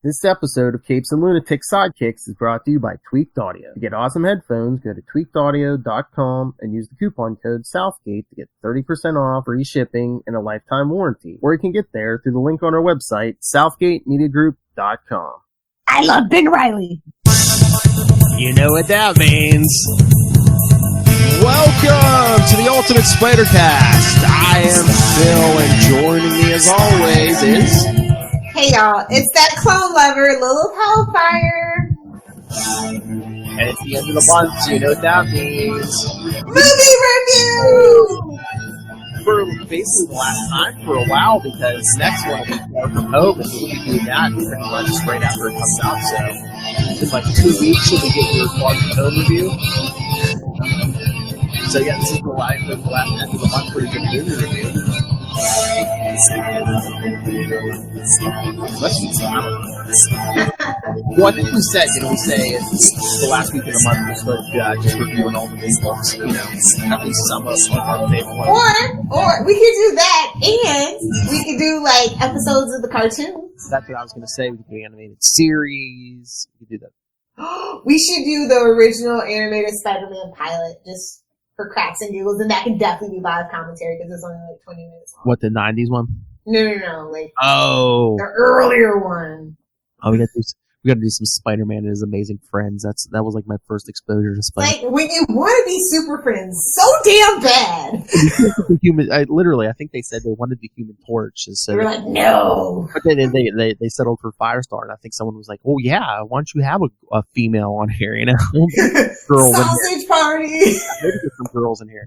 This episode of Capes and Lunatic Sidekicks is brought to you by Tweaked Audio. To get awesome headphones, go to tweakedaudio.com and use the coupon code Southgate to get 30% off, free shipping, and a lifetime warranty. Or you can get there through the link on our website, southgatemediagroup.com. I love Ben Reilly. You know what that means. Welcome to the Ultimate Spider-Cast. I am Phil, and joining me as always is... Hey y'all, it's that clone lover, Lilith Hellfire. And it's the end of the month, so you know what that means. Movie review! For basically the last time for a while, because next one will be Far From Home, and we'll be doing that pretty much right after it comes out, so in like 2 weeks you'll be getting your Far From Home review. So yeah, this is the last end of the month for a good movie review. Well, I think we said, we say the last week of the month we're supposed to just reviewing all the big books, at least some of our favorite ones. Or we could do that, and we could do like episodes of the cartoons. That's what I was going to say. We could do animated series. We could do that. We should do the original animated Spider-Man pilot, just for cracks and giggles, and that can definitely be live commentary because it's only like 20 minutes long. What, the 90s one? No, like the earlier one. Oh, we got to do some Spider-Man and His Amazing Friends. That was like my first exposure to Spider-Man. Like when you want to be super friends so damn bad. I think they said they wanted the Human Torch. So they were like, no. But then they settled for Firestar, and I think someone was like, oh yeah, why don't you have a female on here, girl sausage party. Maybe get some girls in here.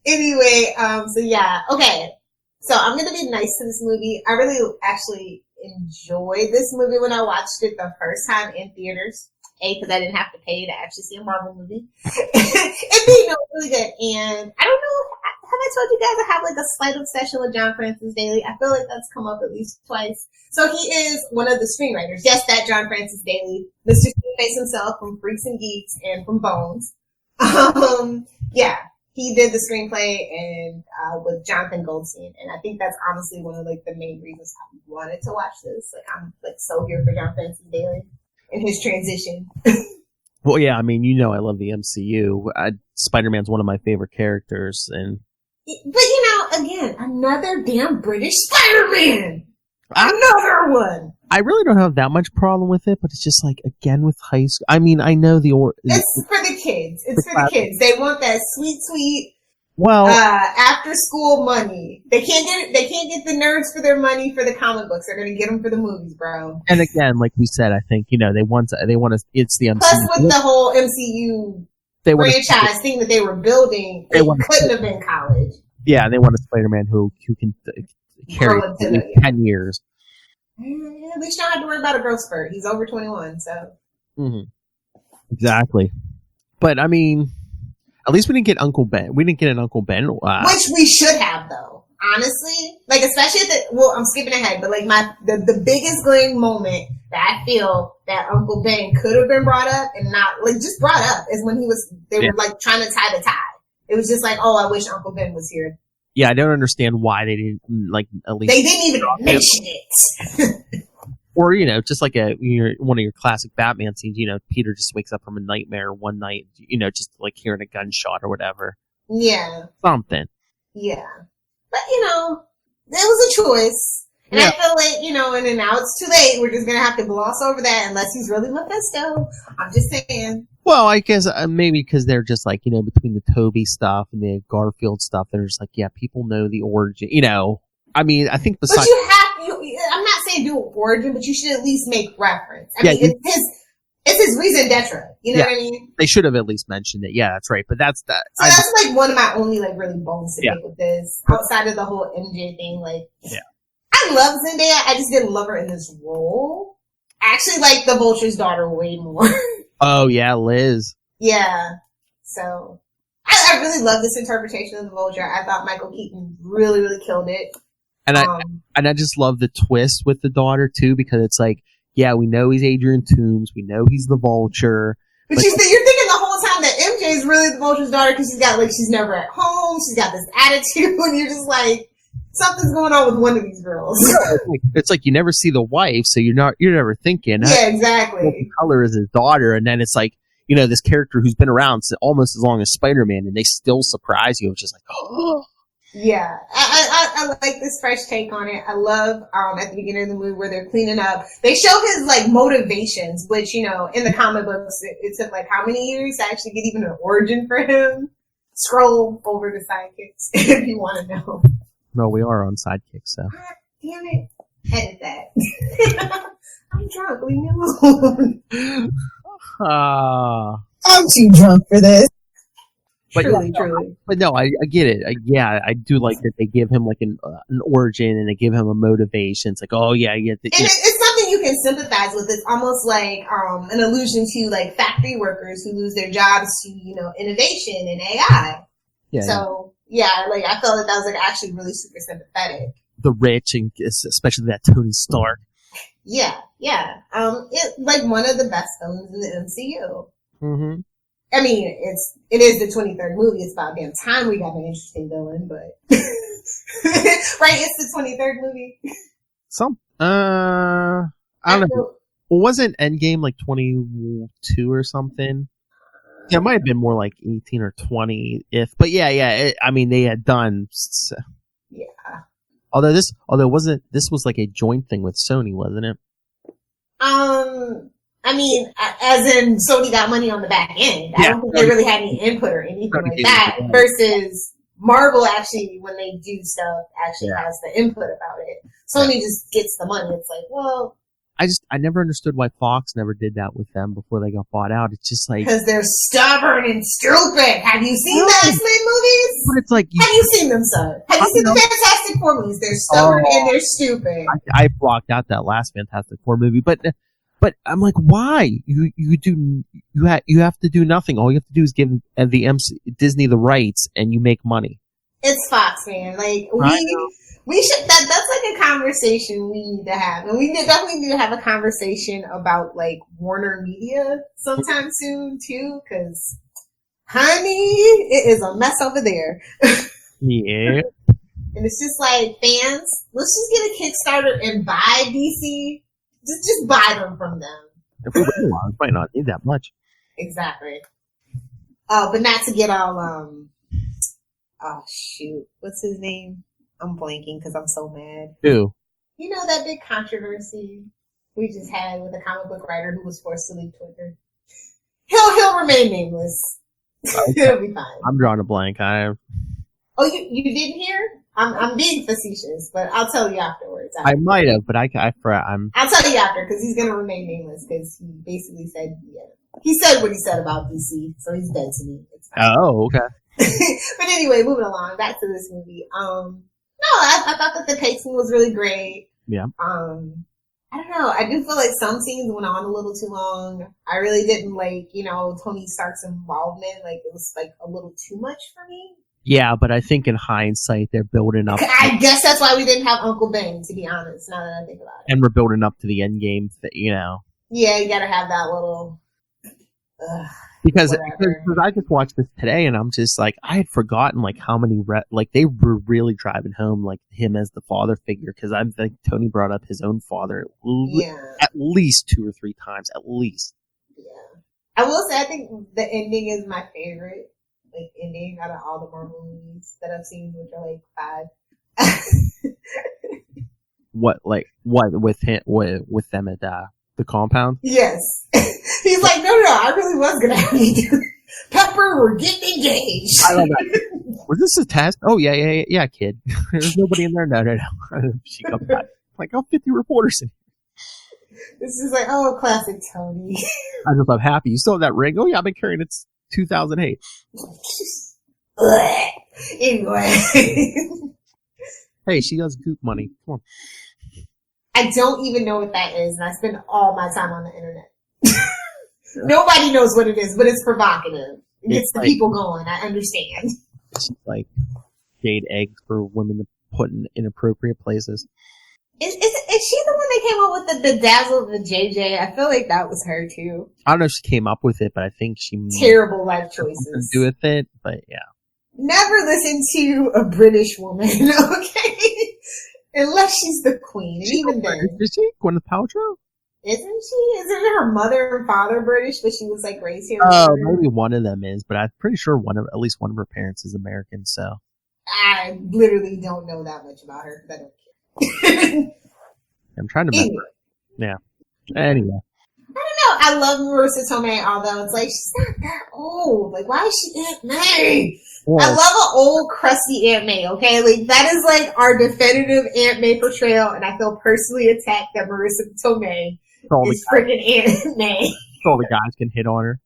Anyway, so yeah, okay. So I'm gonna be nice to this movie. I really actually enjoyed this movie when I watched it the first time in theaters. Because I didn't have to pay to actually see a Marvel movie. It made really good. And I don't know, have I told you guys I have like a slight obsession with John Francis Daley? I feel like that's come up at least twice. So he is one of the screenwriters. Yes, that John Francis Daley, Mr. Face himself from Freaks and Geeks and from Bones. Yeah. He did the screenplay and with Jonathan Goldstein, and I think that's honestly one of like the main reasons I wanted to watch this. Like I'm like so here for John Francis Daley and his transition. Well, yeah, I mean, I love the MCU. Spider-Man's one of my favorite characters, but again, another damn British Spider-Man, another one. I really don't have that much problem with it, but it's just like, again, with high school. I mean, I know it's for the kids. It's for the kids. They want that sweet, after school money. They can't get the nerds for their money for the comic books. They're going to get them for the movies, bro. And again, like we said, I think, they want to, it's the MCU. Plus with the whole MCU franchise thing that they were building, it couldn't have been college. Yeah, they want a Spider-Man who can carry 10 years. At least you don't have to worry about a growth spurt. He's over 21, so. Mm-hmm. Exactly. But, I mean, at least we didn't get Uncle Ben. We didn't get an Uncle Ben. Which we should have, though. Honestly. Like, especially I'm skipping ahead, but like the biggest glaring moment that I feel that Uncle Ben could have been brought up and not, like, just brought up is when they were, like, trying to tie the tie. It was just like, oh, I wish Uncle Ben was here. Yeah, I don't understand why they didn't, like, at least... They didn't even mention it. Or, just like one of your classic Batman scenes, Peter just wakes up from a nightmare one night, just like hearing a gunshot or whatever. Yeah. Something. Yeah. But, it was a choice. And I feel like, and then now it's too late. We're just going to have to gloss over that unless he's really Mephisto. I'm just saying. Well, I guess maybe because they're just like, between the Toby stuff and the Garfield stuff, they're just like, yeah, people know the origin. I mean, I think besides. But I'm not saying do an origin, but you should at least make reference. I mean, it's his reason d'etre. You know what I mean? They should have at least mentioned it. Yeah, that's right. But that's that. So that's like one of my only like really bones to pick with this, outside of the whole MJ thing. Like, I love Zendaya. I just didn't love her in this role. I actually like the Vulture's daughter way more. Oh yeah, Liz. Yeah. So I really love this interpretation of the Vulture. I thought Michael Keaton really, really killed it. And I just love the twist with the daughter too, because it's like, yeah, we know he's Adrian Toomes, we know he's the Vulture. But you're thinking the whole time that MJ is really the Vulture's daughter because she's never at home, she's got this attitude, and you're just like, something's going on with one of these girls. It's like you never see the wife, so you're never thinking. Yeah, exactly. What color is his daughter? And then it's like, this character who's been around almost as long as Spider-Man, and they still surprise you. It's just like, oh. Yeah, I like this fresh take on it. I love at the beginning of the movie where they're cleaning up. They show his like motivations, which in the comic books it took like how many years to actually get even an origin for him. Scroll over to sidekicks if you want to know. No, we are on sidekicks, so. God damn it! Edit that. I'm drunk. Leave me alone. I'm too drunk for this. But truly. But no, I get it. I do like that they give him like an origin and they give him a motivation. It's like, oh yeah, yeah. It's something you can sympathize with. It's almost like an allusion to like factory workers who lose their jobs to innovation and AI. Yeah. So like I felt that was like actually really super sympathetic. The rich and especially that Tony Stark. Yeah. It's like one of the best films in the MCU. Mm-hmm. I mean, it is the 23rd movie. It's about damn time we got an interesting villain, but right? It's the 23rd movie. I don't know. Wasn't Endgame like 22 or something? Yeah, it might have been more like 18 or 20. But they had done. So. Yeah. Although this was like a joint thing with Sony, wasn't it? I mean, as in Sony got money on the back end. I don't think they really had any input or anything like that. Versus Marvel actually, when they do stuff, actually has the input about it. Sony just gets the money. It's like, well. I never understood why Fox never did that with them before they got bought out. It's just like. Because they're stubborn and stupid. Have you seen the X-Men movies? But it's like. Have you seen them, sir? Have you seen the Fantastic Four movies? They're stubborn and they're stupid. I blocked out that last Fantastic Four movie, but I'm like, why? You have to do nothing. All you have to do is give Disney the rights, and you make money. It's Fox, man. Like we should. That's like a conversation we need to have, and we definitely need to have a conversation about like Warner Media sometime soon too, because honey, it is a mess over there. Yeah. And it's just like, fans, let's just get a Kickstarter and buy DC. Just buy them from them. If we wait a while, it might not need that much. Exactly. But not to get all, oh shoot, what's his name? I'm blanking because I'm so mad. Who? You know that big controversy we just had with a comic book writer who was forced to leave Twitter? He'll remain nameless. Okay. It'll be fine. I'm drawing a blank. Oh, you didn't hear? I'm being facetious, but I'll tell you afterwards. I might have, but I'll tell you after because he's gonna remain nameless because he basically said he said what he said about DC, so he's dead to me. Oh, okay. But anyway, moving along back to this movie. I thought that the pacing was really great. Yeah. I don't know. I do feel like some scenes went on a little too long. I really didn't like, Tony Stark's involvement. Like it was like a little too much for me. Yeah, but I think in hindsight, they're building up. I guess that's why we didn't have Uncle Ben, to be honest, now that I think about it. And we're building up to the end game, Yeah, you gotta have that little... Because I just watched this today, and I'm just like, I had forgotten, like, how many... they were really driving home, like, him as the father figure, because I think Tony brought up his own father at least 2 or 3 times, at least. Yeah. I will say, I think the ending is my favorite. Like ending out of all the Marvel movies that I've seen, which are like 5. What with him with them at the compound? Yes, he's like, no, I really was gonna have you do Pepper. We're getting engaged. I love that. Was this a test? Oh yeah, kid. There's nobody in there. No. She comes back like, 50 reporters in here. This is like, classic Tony. I just love happy. You still have that ring? Oh yeah, I've been carrying it 2008. Anyway. Hey, she does goop money. Come on. I don't even know what that is, and I spend all my time on the internet. Nobody knows what it is, but it's provocative. It gets the people going. I understand. It's like jade eggs for women to put in inappropriate places. Is she the one that came up with the dazzle of the JJ? I feel like that was her too. I don't know if she came up with it, but I think she terrible life choices to do with it. But yeah, never listen to a British woman. Okay, Unless she's the queen. And even then. Is she? Gwyneth Paltrow? Isn't she? Isn't her mother and father British, but she was like raised here? Oh, maybe one of them is, but I'm pretty sure at least one of her parents is American, so. I literally don't know that much about her because I don't care. I'm trying to remember. Yeah. Anyway. I don't know. I love Marissa Tomei, although it's like, she's not that old. Like, why is she Aunt May? Well, I love an old, crusty Aunt May, okay? Like, that is like our definitive Aunt May portrayal, and I feel personally attacked that Marissa Tomei is freaking Aunt May. So all the guys can hit on her.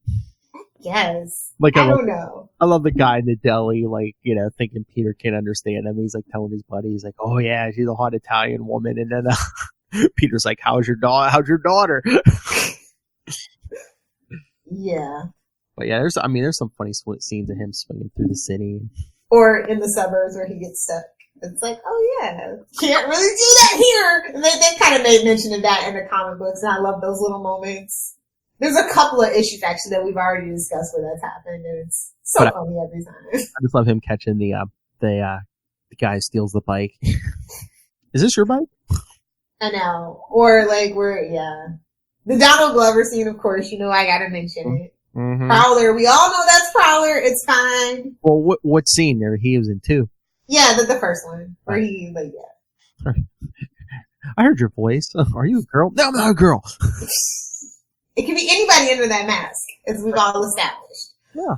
Yes. Like, I don't know. I love the guy in the deli, like, thinking Peter can't understand him. He's like telling his buddy, he's like, oh yeah, she's a hot Italian woman. And then Peter's like, how's your daughter? Yeah. But yeah, there's some funny scenes of him swinging through the city. Or in the suburbs where he gets stuck. It's like, oh yeah, can't really do that here. And they kind of made mention of that in the comic books, and I love those little moments. There's a couple of issues actually that we've already discussed where that's happened, and it's so funny every time. I just love him catching the guy who steals the bike. Is this your bike? I know. Or like the Donald Glover scene, of course. I gotta mention it. Mm-hmm. Prowler. We all know that's Prowler. It's fine. Well, what scene there he was in too? Yeah, the first one where he I heard your voice. Are you a girl? No, I'm not a girl. It can be anybody under that mask, as we've all established. Yeah.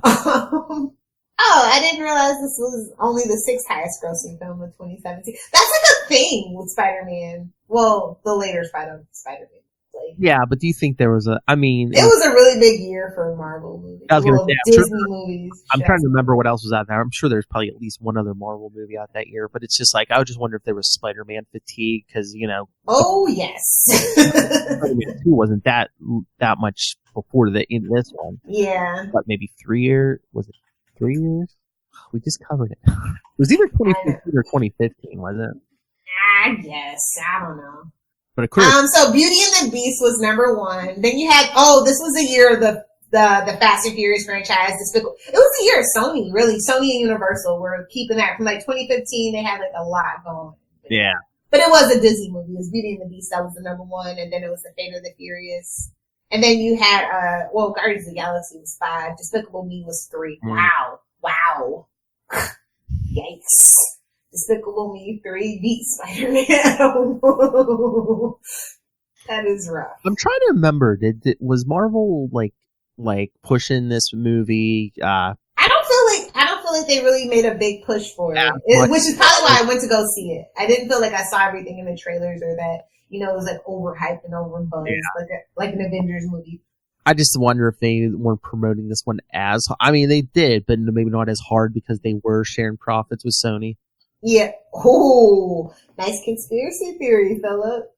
I didn't realize this was only the 6th highest grossing film of 2017. That's like a thing with Spider-Man. Well, the later Spider-Man. Yeah, but do you think there was it was a really big year for Marvel movies. I was going to say, Disney movies. I'm trying to remember what else was out there. I'm sure there's probably at least one other Marvel movie out that year, but it's just like, I would just wonder if there was Spider-Man fatigue, because, Oh, yes. Spider-Man 2 wasn't that much before in this one. Yeah. But maybe 3 years? Was it 3 years? We just covered it. It was either 2015 or 2015, wasn't it? I guess. I don't know. But so Beauty and the Beast was number 1. Then you had, this was the year of the Fast and Furious franchise. It was the year of Sony, really. Sony and Universal were keeping that from like 2015. They had like a lot going. Yeah. But it was a Disney movie. It was Beauty and the Beast. That was the number 1. And then it was The Fate of the Furious. And then you had, Guardians of the Galaxy was 5. Despicable Me was 3. Wow. Yikes. Despicable Me 3 beat Spider-Man. That is rough. I'm trying to remember. Was Marvel like pushing this movie? I don't feel like they really made a big push for it, which is probably why I went to go see it. I didn't feel like I saw everything in the trailers, or that it was like overhyped and overbuzzed, like an Avengers movie. I just wonder if they weren't promoting this one as. They did, but maybe not as hard because they were sharing profits with Sony. Yeah. Oh, nice conspiracy theory, Philip.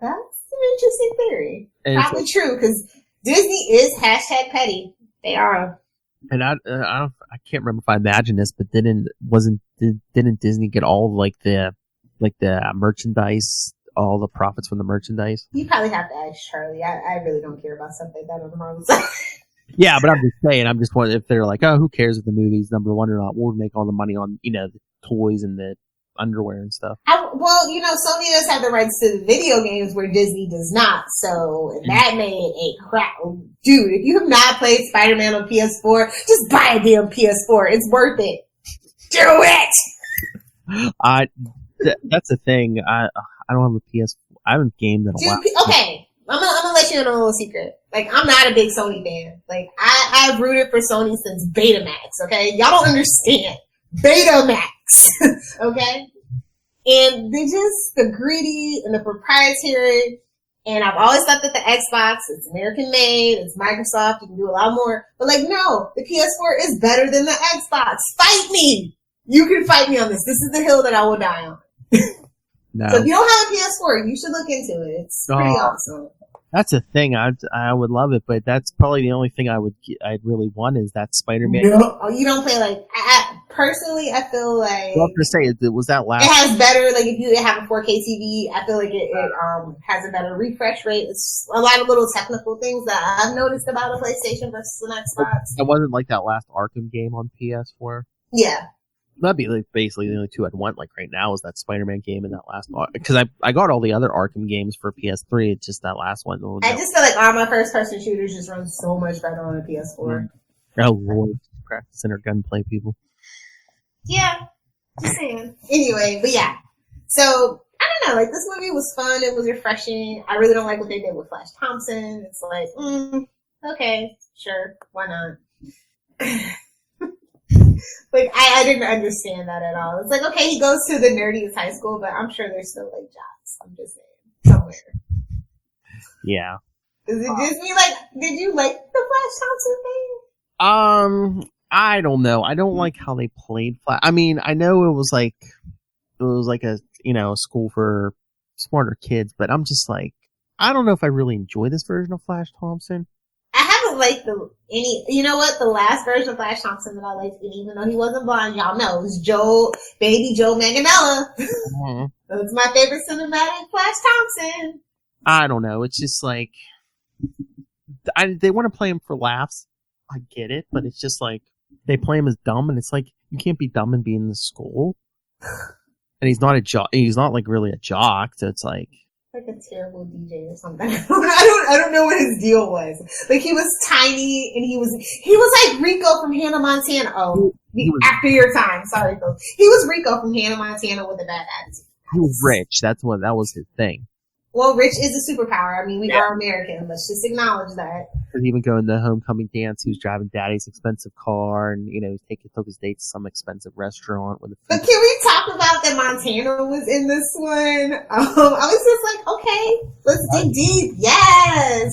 That's an interesting theory. And probably true, because Disney is #petty. They are. And I can't remember if I imagined this, but didn't Disney get all the merchandise, all the profits from the merchandise? You probably have to ask Charlie. I really don't care about stuff like that on the Marvel side. Yeah, but I'm just saying. I'm just wondering if they're like, oh, who cares if the movie's number 1 or not? We'll make all the money on the toys and the underwear and stuff. Sony does have the rights to the video games where Disney does not. So that made a crap. Dude, if you have not played Spider-Man on PS4, just buy a damn PS4. It's worth it. Do it. That's the thing. I don't have a PS4. I haven't gamed in a while. Okay. I'm gonna let you in on a little secret. Like, I'm not a big Sony fan. Like, I've rooted for Sony since Betamax, okay? Y'all don't understand. Betamax, okay? And they just, the greedy and the proprietary, and I've always thought that the Xbox, it's American made, it's Microsoft, you can do a lot more. But like, no, the PS4 is better than the Xbox. Fight me! You can fight me on this. This is the hill that I will die on. No. So if you don't have a PS4, you should look into it. It's pretty awesome. That's a thing. I would love it, but that's probably the only thing I'd really want is that Spider-Man. No, you don't play personally, I feel like. Well, I was gonna say, was that last? It has better, like if you have a 4K TV, I feel like it has a better refresh rate. It's a lot of little technical things that I've noticed about a PlayStation versus an Xbox. It wasn't like that last Arkham game on PS4. Yeah. That'd be like basically the only two I'd want like right now is that Spider-Man game and that last because I got all the other Arkham games for PS3. It's just that last one. I just feel like all my first-person shooters just run so much better on a PS4. Oh Lord, practicing our gunplay, people. Yeah, just saying. Anyway, but yeah. So I don't know. Like this movie was fun. It was refreshing. I really don't like what they did with Flash Thompson. It's like, okay, sure, why not? Like, I didn't understand that at all. It's like, okay, he goes to the nerdiest high school, but I'm sure there's still, like, jobs. I'm just saying. Somewhere. Yeah. Is it just me, like, did you like the Flash Thompson thing? I don't know. I don't like how they played Flash. I mean, I know it was like a, a school for smarter kids, but I'm just like, I don't know if I really enjoy this version of Flash Thompson. I haven't liked you know what? The last version of Flash Thompson that I liked, and even though he wasn't blonde, y'all know, it was baby Joe Manganiello. Mm-hmm. That's my favorite cinematic Flash Thompson. I don't know. It's just like, they want to play him for laughs. I get it, but it's just like, they play him as dumb, and it's like, you can't be dumb and be in the school. And he's not a jock. He's not like really a jock, so it's like a terrible DJ or something. I don't know what his deal was. Like he was tiny and he was like Rico from Hannah Montana. Oh, after your time. Sorry, folks. He was Rico from Hannah Montana with a bad attitude. He was rich. That was his thing. Well, rich is a superpower. I mean, we are American. Let's just acknowledge that. Because even going to the homecoming dance, he was driving daddy's expensive car, and took his date to some expensive restaurant with a. But can we talk about that Montana was in this one? I was just like, okay, let's dig deep. Yes.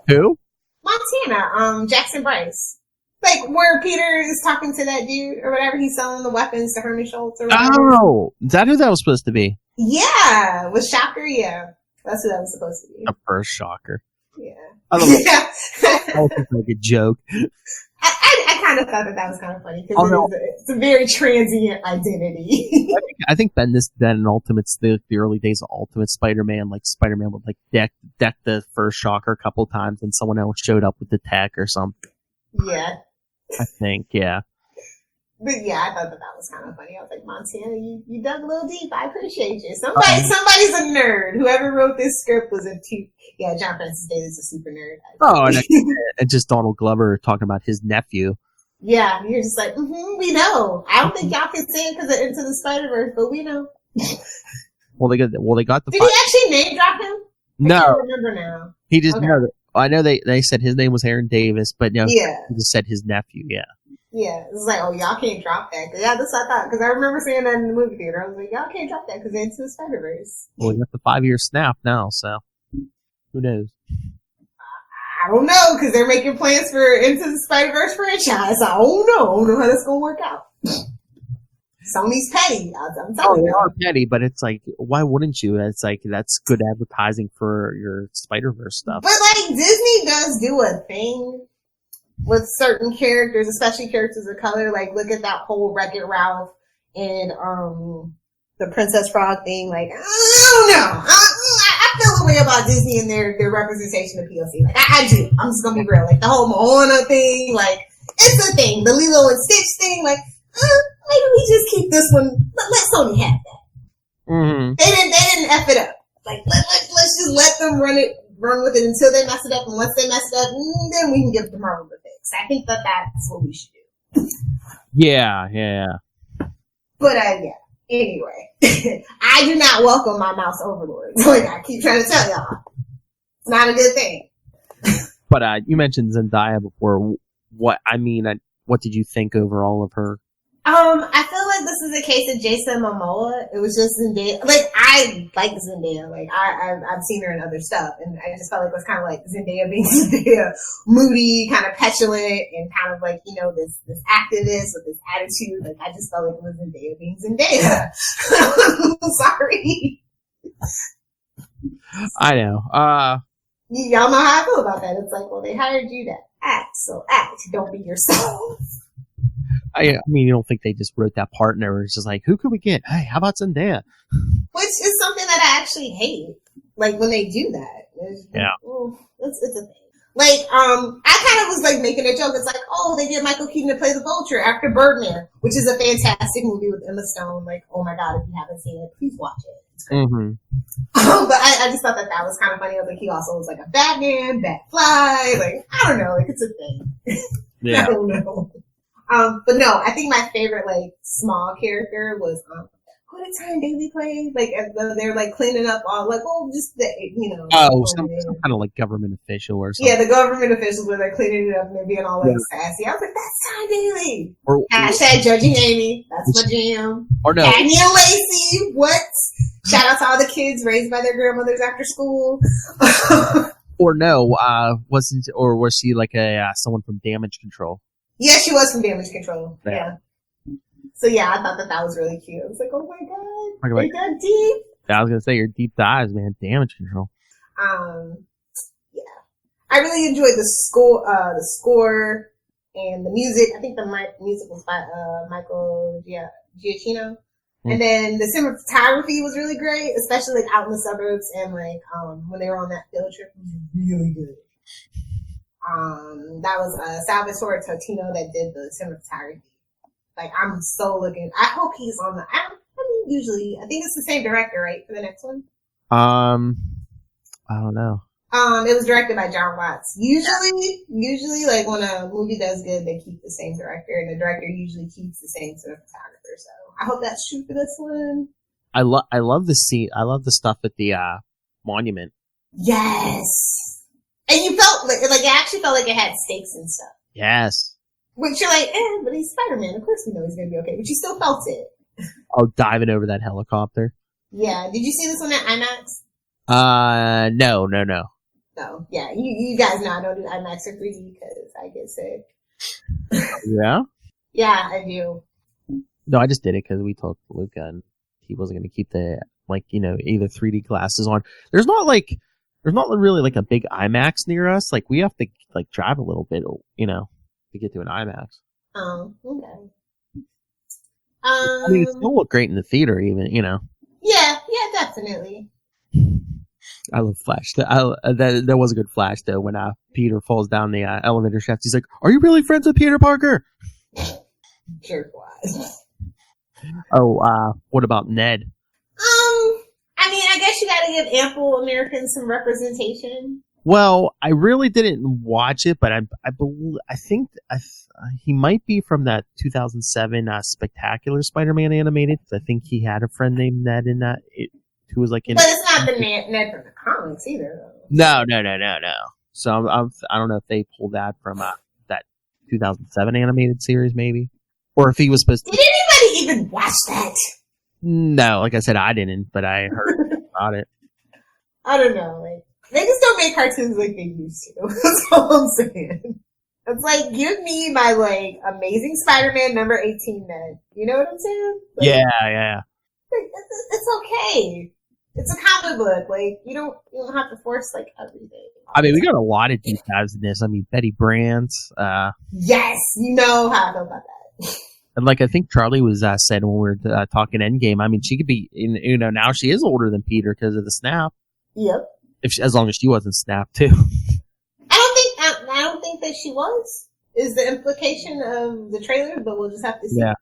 Who? Montana. Jackson Bryce. Like where Peter is talking to that dude or whatever, he's selling the weapons to Herman Schultz or whatever. Oh, is that who that was supposed to be? Yeah, with Shocker. Yeah, that's who that was supposed to be. A first Shocker. Yeah. I don't know. That was like a joke. I kind of thought that was kind of funny because it's a very transient identity. I think then in Ultimate's the early days of Ultimate Spider-Man, like Spider-Man would like deck the first Shocker a couple times, and someone else showed up with the tech or something. Yeah. I think, yeah. But yeah, I thought that was kind of funny. I was like, Montana, you dug a little deep. I appreciate you. Somebody's a nerd. Whoever wrote this script was John Francis Daly's a super nerd. Oh, and just Donald Glover talking about his nephew. Yeah, you're just like, we know. I don't think y'all can say it because of Into the Spider-Verse, but we know. They got the. Did he actually name drop him? No. I can't remember now. He just I know they said his name was Aaron Davis, but no, he just said his nephew. Yeah. Yeah, it's like, oh, y'all can't drop that. Yeah, that's what I thought. Because I remember seeing that in the movie theater. I was like, y'all can't drop that because Into the Spider-Verse. Well, we got the 5-year snap now, so who knows? I don't know, because they're making plans for Into the Spider-Verse franchise. I don't know how that's going to work out. Sony's petty. I'm telling you. They are petty, but it's like, why wouldn't you? It's like, that's good advertising for your Spider-Verse stuff. But, like, Disney does do a thing with certain characters, especially characters of color. Like, look at that whole Wreck-It Ralph and the Princess Frog thing. Like, I don't know. I feel a way about Disney and their representation of POC. Like, I do. I'm just gonna be real. Like, the whole Moana thing, like, it's a thing. The Lilo and Stitch thing, like, maybe we just keep this one. Let Sony have that. Mm-hmm. They didn't F it up. Like, let's just let them run with it until they mess it up, and once they mess it up, then we can give them Marvel the fix. I think that's what we should do. Yeah. But yeah. Anyway, I do not welcome my mouse overlords. Like I keep trying to tell y'all, it's not a good thing. But you mentioned Zendaya before. What did you think overall of her? I feel like this is a case of Jason Momoa. It was just Zendaya. Like, I like Zendaya. Like, I've seen her in other stuff. And I just felt like it was kind of like Zendaya being Zendaya. Moody, kind of petulant, and kind of like, this activist with this attitude. Like, I just felt like it was Zendaya being Zendaya. I'm sorry. I know. Y'all know how I feel about that. It's like, well, they hired you to act, so act. Don't be yourself. I mean, you don't think they just wrote that part and it was just like, who could we get? Hey, how about Zendaya? Which is something that I actually hate. Like when they do that. It's a thing. Like, I kind of was like making a joke. It's like, oh, they get Michael Keaton to play the Vulture after Birdman, which is a fantastic movie with Emma Stone. Like, oh my god, if you haven't seen it, please watch it. It's great. But I just thought that was kind of funny. I was like, he also was like a Batman, Batfly. Like, I don't know, like it's a thing. Yeah. I don't know. But no, I think my favorite like small character was who did Tyne Daly play? Like they're like cleaning up all like just the some kind of like government official or something. Yeah, the government officials where they're cleaning it up and they're being all like sassy. I was like, that's Tyne Daly. Hashtag judging Amy. That's my jam. Or no, Cagney and Lacey. What? Shout out to all the kids raised by their grandmothers after school. Or no, was she like someone from Damage Control? Yeah, she was from Damage Control. Yeah. So yeah, I thought that was really cute. I was like, oh my god, they got deep. Yeah, I was gonna say your deep dives, man. Damage Control. Yeah, I really enjoyed the score and the music. I think the music was by Michael Giacchino. And then the cinematography was really great, especially like out in the suburbs and like when they were on that field trip. It was really good. That was Salvatore Totino that did the cinematography. Like I'm so looking. I hope he's on the. Usually I think it's the same director, right, for the next one. I don't know. It was directed by John Watts. Usually, like when a movie does good, they keep the same director, and the director usually keeps the same cinematographer. So I hope that's true for this one. I love the scene. I love the stuff at the monument. Yes, and you felt like it actually felt like it had stakes and stuff. Yes. Which you're like, but he's Spider-Man. Of course we know he's gonna be okay. But you still felt it. Oh, diving over that helicopter. Yeah. Did you see this one at IMAX? No. No. Yeah. You guys know I don't do IMAX or 3D because I get sick. Yeah? Yeah, I do. No, I just did it because we talked to Luca and he wasn't going to keep the, either 3D glasses on. There's not really like a big IMAX near us. Like we have to like drive a little bit, to get to an IMAX. Oh, okay. I mean, it still look great in the theater, even, Yeah, definitely. I love Flash. That was a good Flash, though, when Peter falls down the elevator shaft. He's like, "Are you really friends with Peter Parker?" Jerk was. Oh, what about Ned? I mean, I guess you got to give ample Americans some representation. Well, I really didn't watch it, but I think he might be from that 2007 Spectacular Spider-Man animated. I think he had a friend named Ned in that. Who was like in. But it's not the Ned from the comics either, though. No. So I don't know if they pulled that from that 2007 animated series, maybe, or if he was supposed to. Did anybody even watch that? No, like I said, I didn't, but I heard about it. I don't know, like. They just don't make cartoons like they used to. That's all I'm saying. It's like, give me my, like, Amazing Spider-Man number 18 Ned. You know what I'm saying? Like, yeah. Like, it's okay. It's a comic book. Like, you don't have to force, like, everything. I mean, we got a lot of deep dives in this. I mean, Betty Brant. Yes, you know how I feel about that. And, like, I think Charlie was said when we were talking Endgame, I mean, she could be, now she is older than Peter because of the snap. Yep. As long as she wasn't snapped too. I don't think that she was. Is the implication of the trailer, but we'll just have to see. Yeah.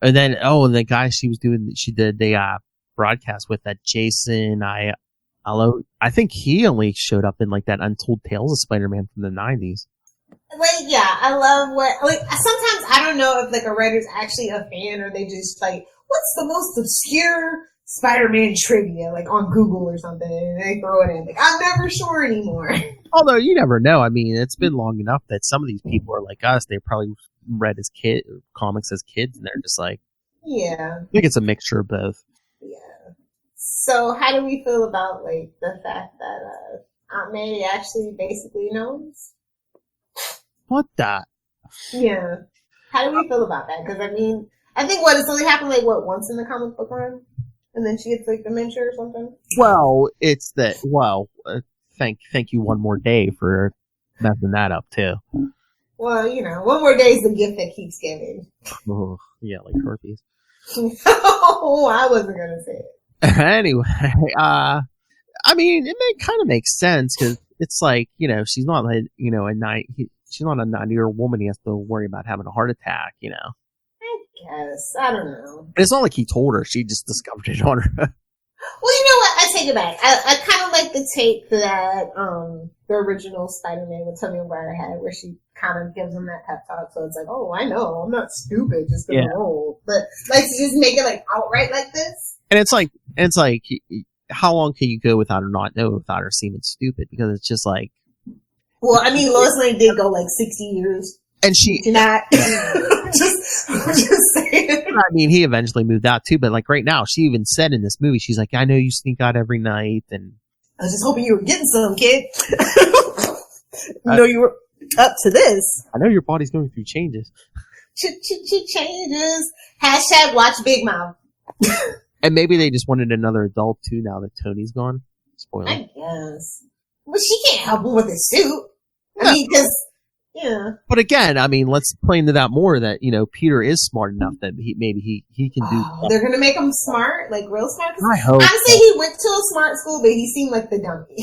And then the guy she did the broadcast with, that Jason I think he only showed up in like that Untold Tales of Spider-Man from the 90s. Like, yeah, I love sometimes I don't know if like a writer's actually a fan or they just like, what's the most obscure Spider-Man trivia, like on Google or something, and they throw it in. Like, I'm never sure anymore. Although, you never know. I mean, it's been long enough that some of these people are like us. They probably read comics as kids, and they're just like... Yeah. I think it's a mixture of both. Yeah. So, how do we feel about, like, the fact that Aunt May actually basically knows? What the? Yeah. How do we feel about that? Because, I mean, I think it's only happened, like, once in the comic book run? And then she gets like dementia or something. Well, it's that. Well, thank you one more day for messing that up too. Well, one more day is the gift that keeps giving. Oh, yeah, like herpes. Oh, I wasn't gonna say it. Anyway, I mean, it kind of makes sense because it's like, she's not like, she's not a 90-year-old woman. He has to worry about having a heart attack, I guess. I don't know. But it's not like he told her. She just discovered it on her. Well, you know what? I take it back. I kind of like the take that the original Spider-Man with Tobey Maguire had, where she kind of gives him that pep talk. So it's like, oh, I know, I'm not stupid, just gonna roll. But like to just make it like outright like this. And it's like, how long can you go without her not knowing, without her seeming stupid? Because it's just like. Well, I mean, Lois Lane did go like 60 years. And she. Not. just saying. I mean, he eventually moved out too, but like right now, she even said in this movie, she's like, I know you sneak out every night, and I was just hoping you were getting some, kid. You were up to this. I know your body's going through changes. Changes. Hashtag watch Big Mouth. And maybe they just wanted another adult too now that Tony's gone. Spoiler. I guess. But she can't help him with his suit. I mean, because. Yeah. But again, I mean, let's play into that more that, Peter is smart enough that he can do. They're going to make him smart, like real smart. I hope. Honestly, he went to a smart school, but he seemed like the dummy.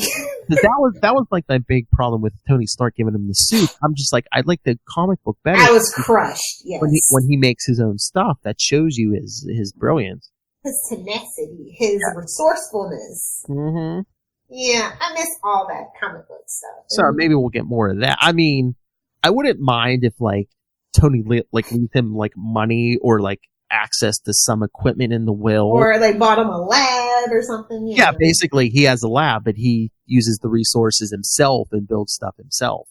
that was like my big problem with Tony Stark giving him the suit. I'm just like, I'd like the comic book better. I was crushed, yes. When he makes his own stuff, that shows you his brilliance. His tenacity, his resourcefulness. Mm-hmm. Yeah, I miss all that comic book stuff. So maybe we'll get more of that. I mean, I wouldn't mind if like Tony leaves him like money or like access to some equipment in the will, or like bought him a lab or something. Yeah, basically he has a lab, but he uses the resources himself and builds stuff himself.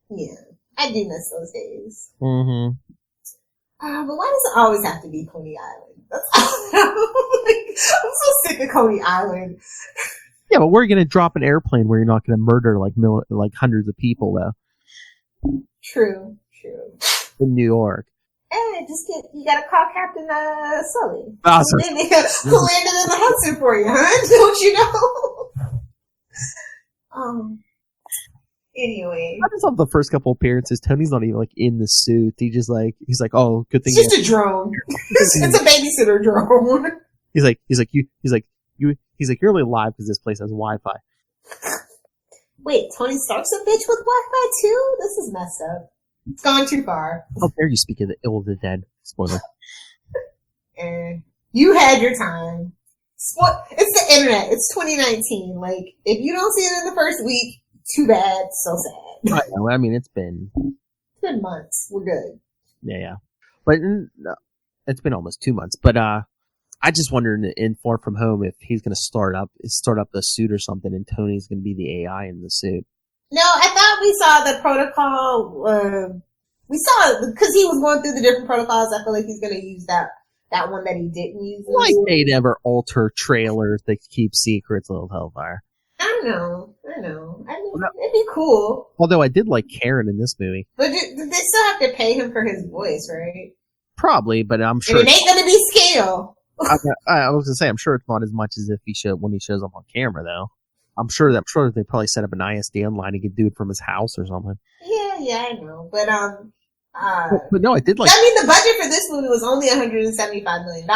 Yeah, I do miss those days. Mm-hmm. But why does it always have to be Coney Island? I'm so sick of Coney Island. Yeah, but we're gonna drop an airplane where you're not gonna murder like hundreds of people though. True. In New York. Hey, you gotta call Captain Sully. Awesome. Who landed in the Hudson for you, huh? Don't you know? Anyway. I just love the first couple appearances. Tony's not even like in the suit. He's like, oh, good thing. It's just a drone. It's a babysitter drone. He's like, you're only alive because this place has Wi-Fi. Wait, Tony Stark's a bitch with Wi-Fi too? This is messed up. It's gone too far. How dare you speak of the ill of the dead? Spoiler. You had your time. It's the internet. It's 2019. Like, if you don't see it in the first week, too bad. So sad. I know. I mean, it's been months. We're good. Yeah. But it's been almost 2 months. But I just wondered in Far From Home if he's going to start up the suit or something, and Tony's going to be the AI in the suit. No, I thought we saw the protocol. We saw it because he was going through the different protocols. I feel like he's going to use that one that he didn't use. Like they'd ever alter trailers to keep secrets, little Hellfire. I know. I mean, it'd be cool. Although I did like Karen in this movie. But they still have to pay him for his voice, right? Probably, but I'm sure. And it ain't going to be scale. I was gonna say, I'm sure it's not as much as if when he shows up on camera, though. I'm sure they probably set up an ISDN line. He could do it from his house or something. Yeah, I know. But no, I did like. I mean, the budget for this movie was only $175 million.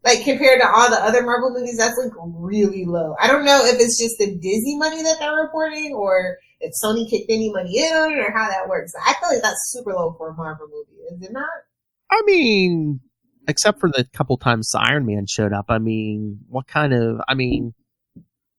Like compared to all the other Marvel movies, that's like really low. I don't know if it's just the Disney money that they're reporting, or if Sony kicked any money in on it, or how that works. I feel like that's super low for a Marvel movie, is it not? I mean, except for the couple times Iron Man showed up, I mean,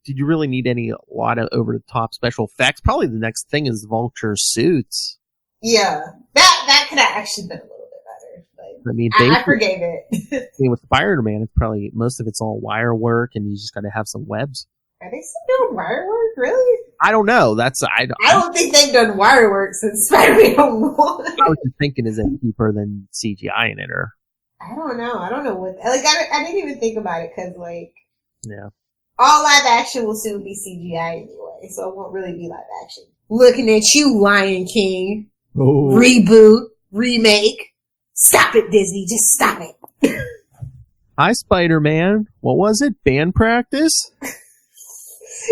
did you really need a lot of over-the-top special effects? Probably the next thing is Vulture suits. Yeah, that could have actually been a little bit better. Like, I mean, I forgave it. I mean, with Spider-Man, it's probably most of it's all wire work, and you just got to have some webs. Are they still doing wire work? Really? I don't know. I don't think they've done wire work since Spider-Man 1. I was just thinking, is it cheaper than CGI in it, or? I don't know. I don't know what. Like, I didn't even think about it because, like, yeah, all live action will soon be CGI anyway, so it won't really be live action. Looking at you, Lion King. Oh. Reboot, remake. Stop it, Disney. Just stop it. Hi, Spider-Man. What was it? Band practice?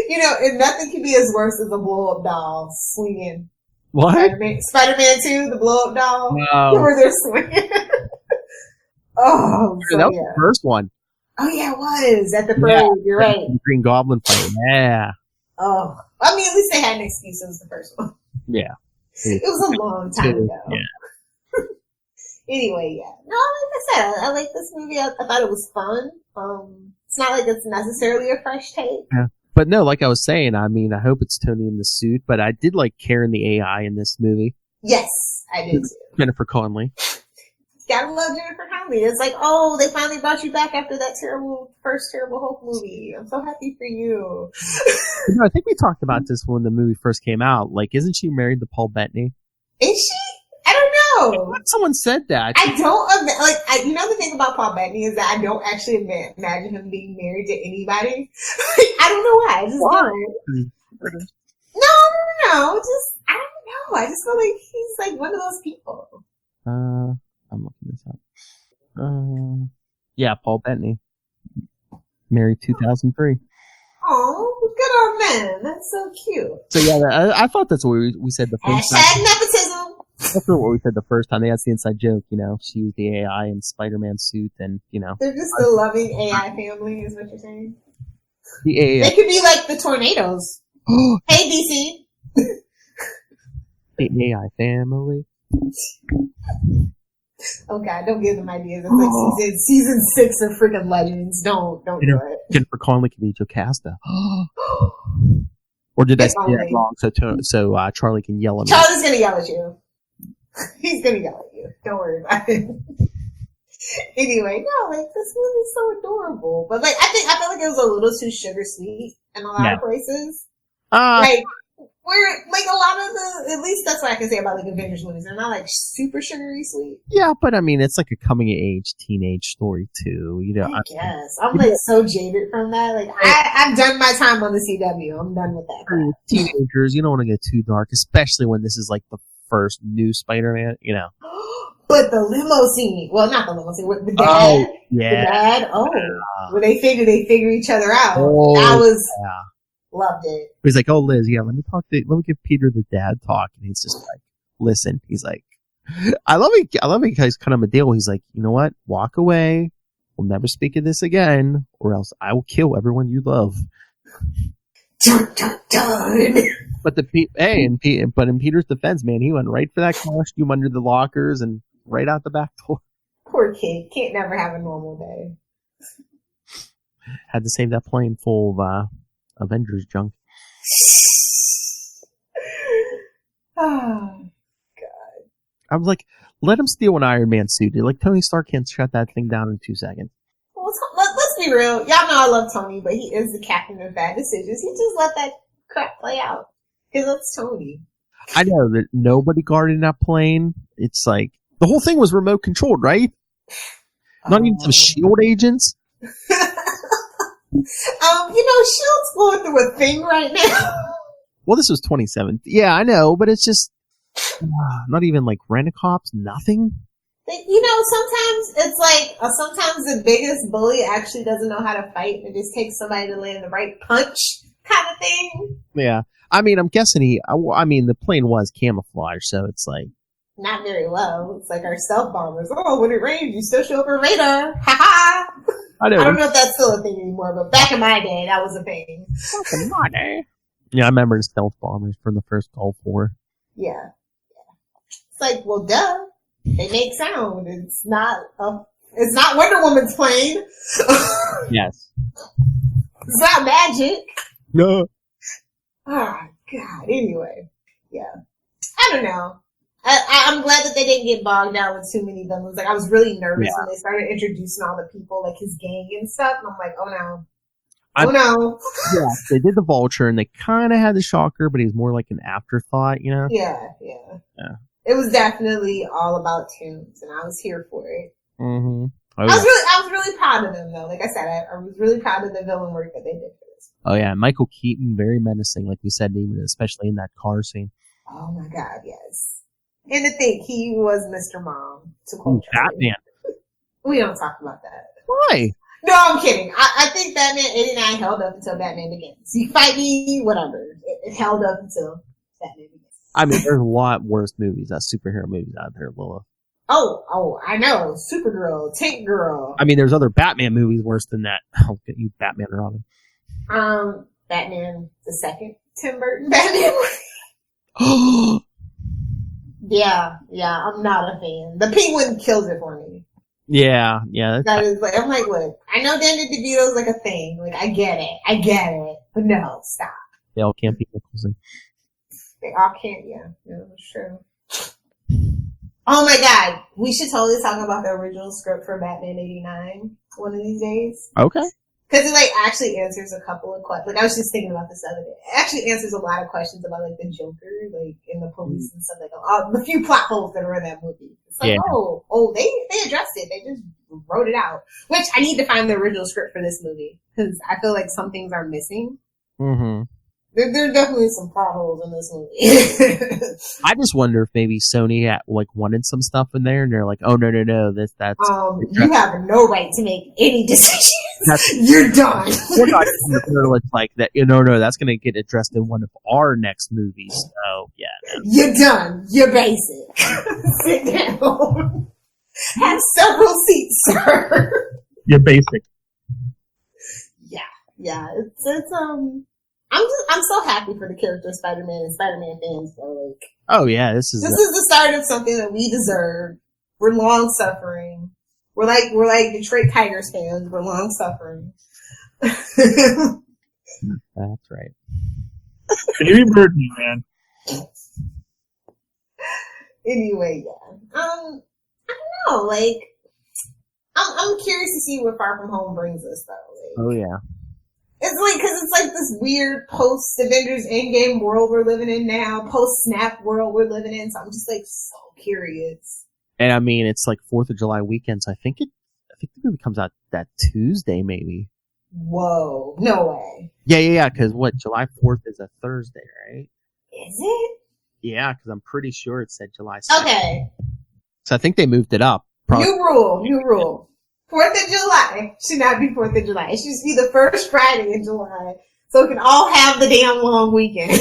And nothing can be as worse as a blow-up doll swinging. What? Spider-Man 2, the blow-up doll. Wow. Where they're swinging. Oh, that was the first one. Oh, yeah, it was. At the parade. You're right. The Green Goblin fight. Yeah. Oh, I mean, at least they had an excuse. It was the first one. Yeah. It was a long time ago. Yeah. Anyway, yeah. No, like I said, I like this movie. I thought it was fun. It's not like it's necessarily a fresh take. Yeah. But no, like I was saying, I mean, I hope it's Tony in the suit, but I did like Karen the AI in this movie. Yes, I did too. Jennifer Connelly. Gotta love Jennifer Connelly. It's like, oh, they finally brought you back after that first terrible Hulk movie. I'm so happy for you. You know, I think we talked about this when the movie first came out. Like, isn't she married to Paul Bettany? Is she? I don't know. Someone said that. I don't, you know the thing about Paul Bettany is that I don't actually imagine him being married to anybody. I don't know why. I just don't. No. Just, I don't know. I just feel like he's like one of those people. I'm looking this up. Yeah, Paul Bettany. Married 2003. Oh, good on them. That's so cute. So yeah, I thought that's what we said the first time. Hashtag nepotism. That's what we said the first time. That's the inside joke, you know. She was the AI in Spider-Man suit, and you know. They're just a loving AI family, is what you're saying. The AI. They could be like the tornadoes. Hey, DC. The AI family. Oh God, don't give them ideas. It's like season 6 of freaking Legends. Don't do it. Jennifer Connelly could be Jocasta. Or did I say that wrong? So Charlie can yell at me. Charlie's gonna yell at you. He's gonna yell at you. Don't worry about it. Anyway, no, like this movie's so adorable, but like I feel like it was a little too sugar sweet in a lot of places. Like where like a lot of at least that's what I can say about like Avengers movies. They're not like super sugary sweet. Yeah, but I mean it's like a coming of age teenage story too. You know, I guess I'm like so jaded from that. Like I've done my time on the CW. I'm done with that crap. Teenagers, you don't want to get too dark, especially when this is like the first new Spider-Man. You know. But the limo scene, well, not the limo scene, with the dad. Oh, yeah. The dad, when they figure each other out. That was, loved it. He's like, oh, Liz, yeah, let me give Peter the dad talk. And he's just like, listen, he's like, I love it because kind of a deal. He's like, you know what? Walk away. We'll never speak of this again, or else I will kill everyone you love. Dun, dun, dun. But in Peter's defense, man, he went right for that costume under the lockers and right out the back door. Poor kid. Can't never have a normal day. Had to save that plane full of Avengers junk. Oh, God. I was like, let him steal an Iron Man suit. Like, Tony Stark can't shut that thing down in 2 seconds. Well, let's be real. Y'all know I love Tony, but he is the captain of bad decisions. He just let that crap play out. Because that's Tony. I know that nobody guarded that plane. It's like, the whole thing was remote controlled, right? Not even some S.H.I.E.L.D. agents? S.H.I.E.L.D.'s going through a thing right now. Well, this was 2017. Yeah, I know, but it's just not even like rent-a-cops, nothing. Sometimes it's like, sometimes the biggest bully actually doesn't know how to fight and it just takes somebody to land the right punch kind of thing. Yeah. I mean, I'm guessing the plane was camouflage, so it's like. Not very well. It's like our stealth bombers. Oh, when it rains, you still show up on radar. Ha ha! I don't know if that's still a thing anymore, but back in my day, that was a thing. Back in my day. Yeah, I remember the stealth bombers from the first Gulf War. Yeah. It's like, well, duh. They make sound. It's not Wonder Woman's plane. Yes. It's not magic. No. Oh, God. Anyway. Yeah. I don't know. I'm glad that they didn't get bogged down with too many villains. Like, I was really nervous when they started introducing all the people, like his gang and stuff. And I'm like, oh no. Oh no. Yeah, they did the Vulture and they kind of had the Shocker, but he was more like an afterthought, you know? Yeah. It was definitely all about tunes, and I was here for it. Mm-hmm. I was really proud of them, though. Like I said, I was really proud of the villain work that they did for this. Oh yeah, Michael Keaton, very menacing, like we said, even especially in that car scene. Oh my God, yes. And to think he was Mr. Mom to quote Batman. We don't talk about that. Why? No, I'm kidding. I think Batman 89 held up until Batman Begins. You fight me, whatever. It held up until Batman Begins. I mean, there's a lot worse movies, superhero movies out there, Lila. Oh, I know. Supergirl, Tank Girl. I mean, there's other Batman movies worse than that. I'll get you Batman and Robin. Batman the second. Tim Burton Batman movie. Yeah, I'm not a fan. The Penguin kills it for me. Yeah. That is like, I'm like, look, I know Danny DeVito's like a thing. Like, I get it. But no, stop. They all can't be Nicholson. They all can't, yeah, that's true. Oh my god, we should totally talk about the original script for Batman 89 one of these days. Okay. Because it like actually answers a couple of questions. Like I was just thinking about this the other day. It actually answers a lot of questions about like the Joker, like in the police and stuff, like the few plot holes that are in that movie. It's like, they addressed it. They just wrote it out. Which I need to find the original script for this movie because I feel like some things are missing. Mm-hmm. There are definitely some plot holes in this movie. I just wonder if maybe Sony wanted some stuff in there, and they're like, "Oh no, that's." You have no right to make any decisions. You're done. We're not like that. No, that's going to get addressed in one of our next movies. So yeah, no. You're done. You're basic. Sit down. Have several seats, sir. You're basic. Yeah. It's I'm so happy for the character of Spider-Man and Spider-Man fans. So like, oh yeah, this is the start of something that we deserve. We're long suffering. We're like Detroit Tigers fans. We're long suffering. That's right. Baby Birdie, man. Anyway, yeah. I don't know. Like, I'm curious to see what Far From Home brings us, though. Like, oh yeah. It's like, because it's like this weird post-Avengers Endgame world we're living in now, post-Snap world we're living in, so I'm just, like, so curious. And, I mean, it's like 4th of July weekend, so I think the movie comes out that Tuesday, maybe. Whoa. No way. Yeah, because July 4th is a Thursday, right? Is it? Yeah, because I'm pretty sure it said July 2nd. Okay. So I think they moved it up. New rule. 4th of July should not be 4th of July. It should just be the first Friday in July. So we can all have the damn long weekend.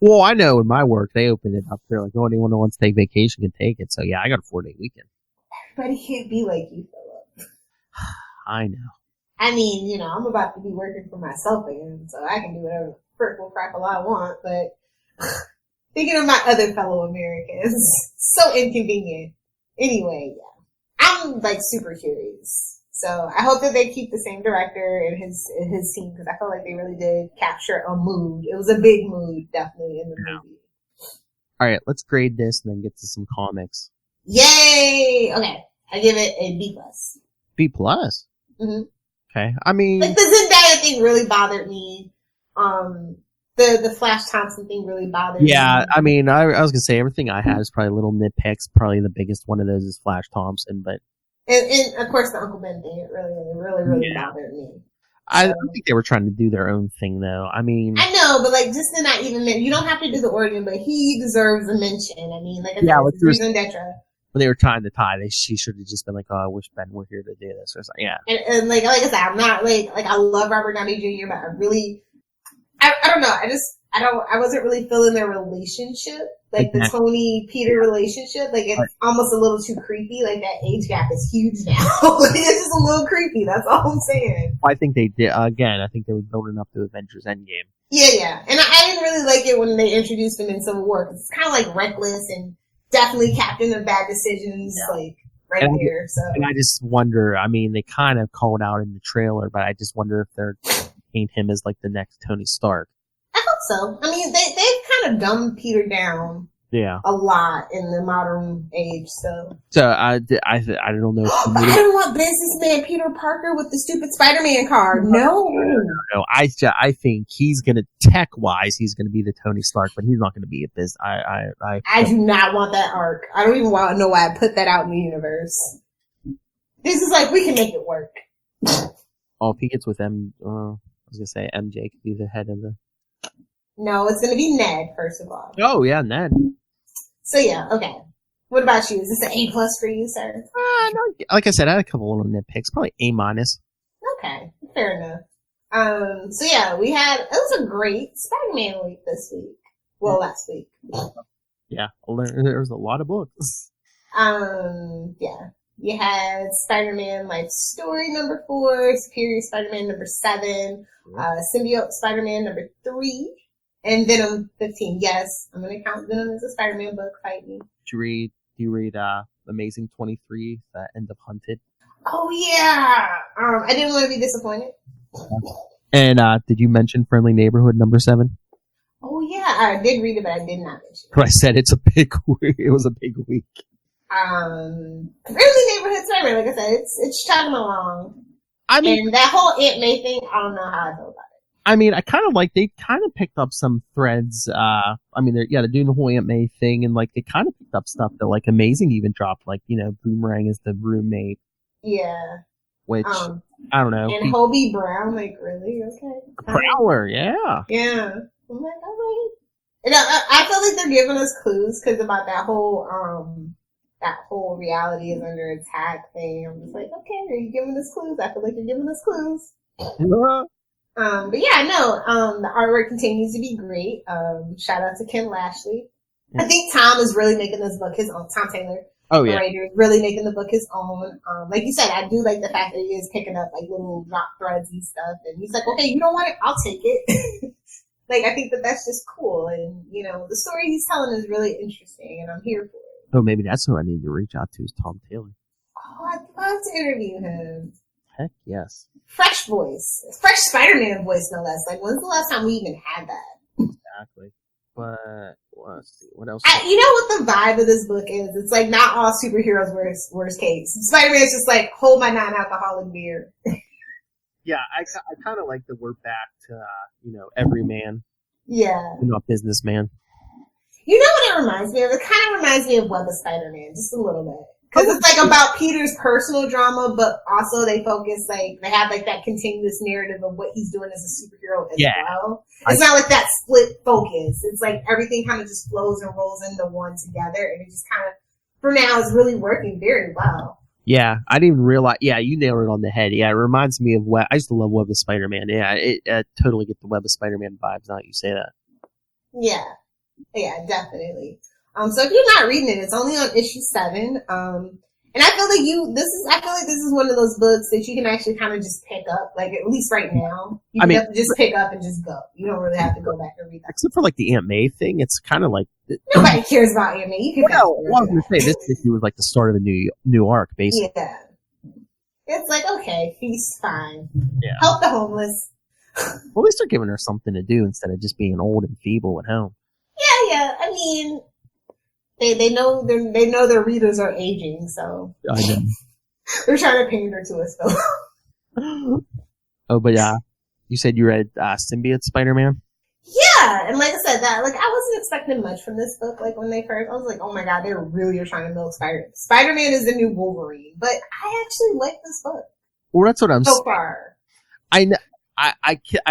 Well, I know in my work, they opened it up. They're like, anyone who wants to take vacation can take it. So yeah, I got a 4-day weekend. Everybody can't be like you, Philip. I know. I mean, I'm about to be working for myself again, so I can do whatever frickle crackle I want, but thinking of my other fellow Americans, so inconvenient. Anyway, yeah. I'm like super curious. So I hope that they keep the same director and his team because I feel like they really did capture a mood. It was a big mood, definitely, in the movie. All right, let's grade this and then get to some comics. Yay! Okay, I give it a B+. B+? Mm-hmm. Okay, I mean, like the Zendaya thing really bothered me. The Flash Thompson thing really bothered me. Yeah, I mean, I was gonna say everything I had is probably little nitpicks. Probably the biggest one of those is Flash Thompson, but and of course the Uncle Ben thing, it really bothered me. I think they were trying to do their own thing, though. I mean, I know, but like just to not even you don't have to do the origin, but he deserves a mention. I mean, like when they were trying to tie, she should have just been like, "Oh, I wish Ben were here to do this," or something. Yeah, and like I said, I'm not like I love Robert Downey Jr., but I don't know. I wasn't really feeling their relationship, like the Tony Peter relationship. Like it's almost a little too creepy. Like that age gap is huge now. Like, it's just a little creepy. That's all I'm saying. I think they did again. I think they were building up to Avengers Endgame. Yeah, and I didn't really like it when they introduced him in Civil War. 'Cause it's kind of like reckless and definitely captain of bad decisions. Yeah. Like right there. So and I just wonder. I mean, they kind of called out in the trailer, but I just wonder if they're paint him as like the next Tony Stark. I hope so. I mean, they've kind of dumbed Peter down. Yeah. A lot in the modern age, so. So I don't know. I don't want businessman Peter Parker with the stupid Spider-Man card. No. I think he's gonna tech-wise, he's gonna be the Tony Stark, but he's not gonna be a business. I do not want that arc. I don't even want to know why I put that out in the universe. This is like we can make it work. Oh, if he gets with I was gonna say MJ could be the head of the. No, it's gonna be Ned first of all. Oh yeah, Ned. So yeah, okay. What about you? Is this an A+ for you, sir? No, like I said, I had a couple little nitpicks, probably A-. Okay, fair enough. So yeah, it was a great Spider-Man week this week. Well, last week. Yeah, there was a lot of books. Yeah. You had Spider-Man Life Story number 4, Superior Spider-Man number 7, Symbiote Spider-Man number 3, And Venom 15. Yes, I'm gonna count Venom as a Spider-Man book. Fight me. Do you read Amazing 23, the End of Hunted? Oh yeah. I didn't want to be disappointed. And did you mention Friendly Neighborhood number 7? Oh yeah, I did read it, but I did not mention it. I said it's a big week. It was a big week. Friendly Neighborhood Spider-Man, like I said, it's chugging along. I mean, and that whole Aunt May thing, I don't know how I feel about it. I mean, I kind of like, they kind of picked up some threads. I mean, they're doing the whole Aunt May thing, and like they kind of picked up stuff that like Amazing even dropped, like, you know, Boomerang is the roommate. Yeah. Which, I don't know. And Hobie Brown, like, really? Okay. Prowler, yeah. Yeah. I'm like, all right. And I feel like they're giving us clues, because about that whole reality is under attack thing. I'm just like, okay, are you giving us clues? I feel like you're giving us clues. But yeah, no, the artwork continues to be great. Shout out to Ken Lashley. I think Tom is really making this book his own. Tom Taylor. Oh yeah. The writer is really making the book his own. Like you said, I do like the fact that he is picking up like little drop threads and stuff. And he's like, okay, you don't want it? I'll take it. Like, I think that that's just cool. And, you know, the story he's telling is really interesting, and I'm here for it. Oh, maybe that's who I need to reach out to is Tom Taylor. Oh, I'd love to interview him. Heck yes. Fresh voice. Fresh Spider-Man voice, no less. Like, when's the last time we even had that? Exactly. But, let's see, what else? You know what the vibe of this book is? It's like not all superheroes worst case. Spider-Man's just like, hold my non-alcoholic beer. Yeah, I kind of like that we're back to, you know, everyman. Yeah. You're not businessman. You know what it reminds me of? It kind of reminds me of Web of Spider-Man, just a little bit. Because it's like about Peter's personal drama, but also they focus, like, they have like that continuous narrative of what he's doing as a superhero as well. It's not like that split focus. It's like everything kind of just flows and rolls into one together, and it just kind of, for now, is really working very well. Yeah, I didn't even realize. Yeah, you nailed it on the head. Yeah, it reminds me of I used to love Web of Spider-Man. Yeah, I totally get the Web of Spider-Man vibes now that you say that. Yeah, definitely. So if you're not reading it, it's only on issue 7. And I feel like this is one of those books that you can actually kind of just pick up, like at least right now. You can just pick up and just go. You don't really have to go back and read that. Except for like the Aunt May thing, it's kind of like nobody cares about Aunt May. You can. Well, I was going to say this issue was like the start of the new arc, basically. Yeah, it's like okay, he's fine. Yeah. Help the homeless. Well, at least they're giving her something to do instead of just being old and feeble at home. Yeah. I mean, they know their readers are aging, so I know. They're trying to pander to us, though. Oh, but you said you read Symbiote Spider-Man? Yeah, and like I said, that like I wasn't expecting much from this book. Like when they first, I was like, oh my god, they really are trying to milk Spider-Man is the new Wolverine, but I actually like this book. Well, that's what I'm so far. I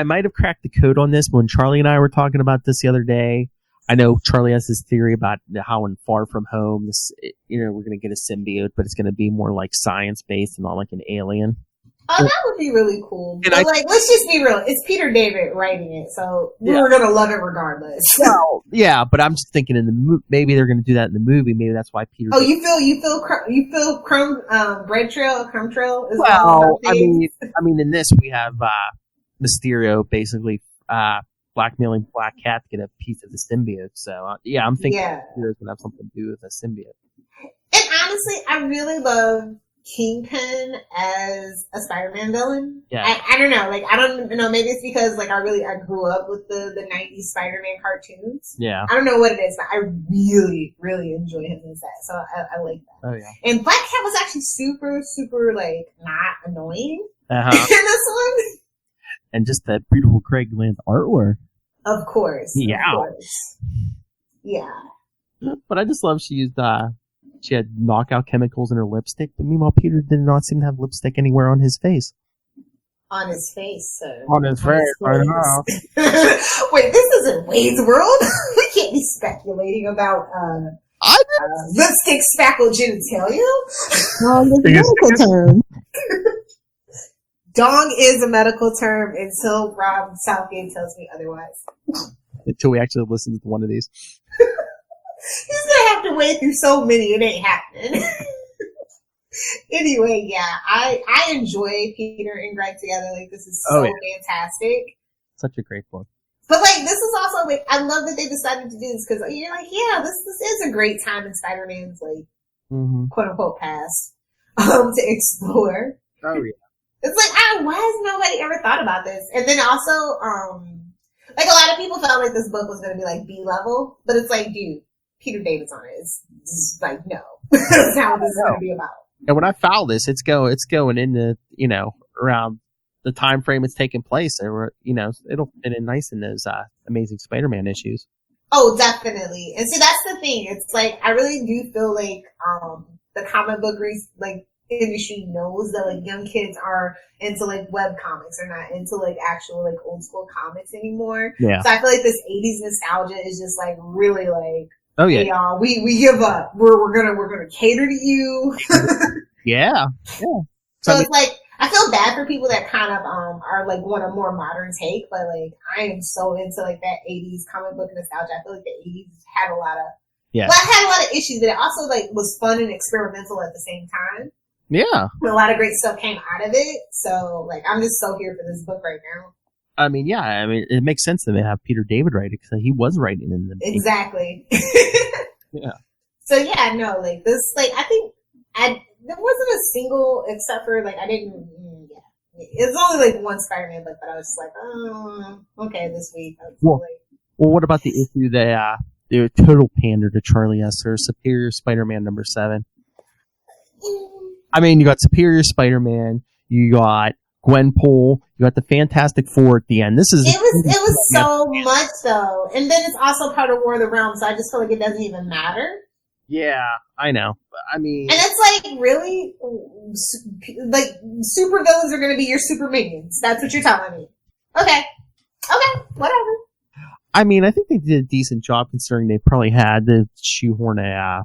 might have cracked the code on this, but when Charlie and I were talking about this the other day, I know Charlie has this theory about how in Far From Home, we're going to get a symbiote, but it's going to be more like science-based and not like an alien. Oh, that would be really cool. But let's just be real. It's Peter David writing it, so we're going to love it regardless. Well, yeah, but I'm just thinking maybe they're going to do that in the movie. Maybe that's why Peter. Oh, you feel crumb trail? Is well, I mean, in this we have Mysterio basically blackmailing Black Cat to get a piece of the symbiote. So yeah, I'm thinking Peter's going to have something to do with a symbiote. And honestly, I really love Kingpin as a Spider-Man villain. Yeah. I don't know. Like, I don't know. Maybe it's because like I grew up with the 90s Spider-Man cartoons. Yeah. I don't know what it is, but I really, really enjoy him as that. So I like that. Oh yeah. And Black Cat was actually super, super like not annoying in this one. And just that beautiful Craig Land artwork. Of course. Yeah. Of course. Yeah. But I just love she used she had knockout chemicals in her lipstick, but meanwhile Peter did not seem to have lipstick anywhere on his face. On his face, sir. On his face, I know. Wait, this isn't Wade's World. We can't be speculating about lipstick spackled genitalia. It's a medical term. Dong is a medical term until Rob Southgate tells me otherwise. Until we actually listen to one of these. He's gonna have to wade through so many, it ain't happening. Anyway, yeah, I enjoy Peter and Greg together. Like, this is so fantastic. Such a great book. But like, this is also like, I love that they decided to do this because you're like, yeah, this is a great time in Spider-Man's like quote unquote past to explore. Oh yeah. It's like, why has nobody ever thought about this? And then also, like a lot of people felt like this book was going to be like B level, but it's like, dude, Peter David's on it. It's like, no, that's not what this is going to be about. And when I foul this, it's going into, around the time frame it's taking place. Or, it'll fit in nice in those Amazing Spider-Man issues. Oh, definitely. And see, that's the thing. It's like, I really do feel like, the comic book, like, industry knows that, like, young kids are into, like, web comics. They're not into, like, actual, like, old school comics anymore. Yeah. So I feel like this 80s nostalgia is just, like, really, like, oh, yeah. Hey, y'all, we give up. We're gonna cater to you. Yeah. So it's like, I feel bad for people that kind of, are, like, want a more modern take, but, like, I am so into, like, that 80s comic book nostalgia. I feel like the 80s had a lot of, yeah. Well, it had a lot of issues, but it also, like, was fun and experimental at the same time. Yeah. A lot of great stuff came out of it. So, like, I'm just so here for this book right now. I mean, yeah. I mean, it makes sense that they have Peter David write it because he was writing in the exactly. Yeah. So yeah, no, like this, like I think there wasn't a single except for like I didn't. Yeah, it's only like one Spider-Man book that I was just like, oh, okay, this week. Well, what about the issue that the total pander to Charlie Esser, Superior Spider-Man number 7? I mean, you got Superior Spider-Man, you got Gwenpool, you got the Fantastic Four at the end. It was so much though, and then it's also part of War of the Realms, so I just feel like it doesn't even matter. Yeah, I know. I mean, and it's like really, like super villains are going to be your super minions. That's what you're telling me. Okay, whatever. I mean, I think they did a decent job considering they probably had to shoehorn a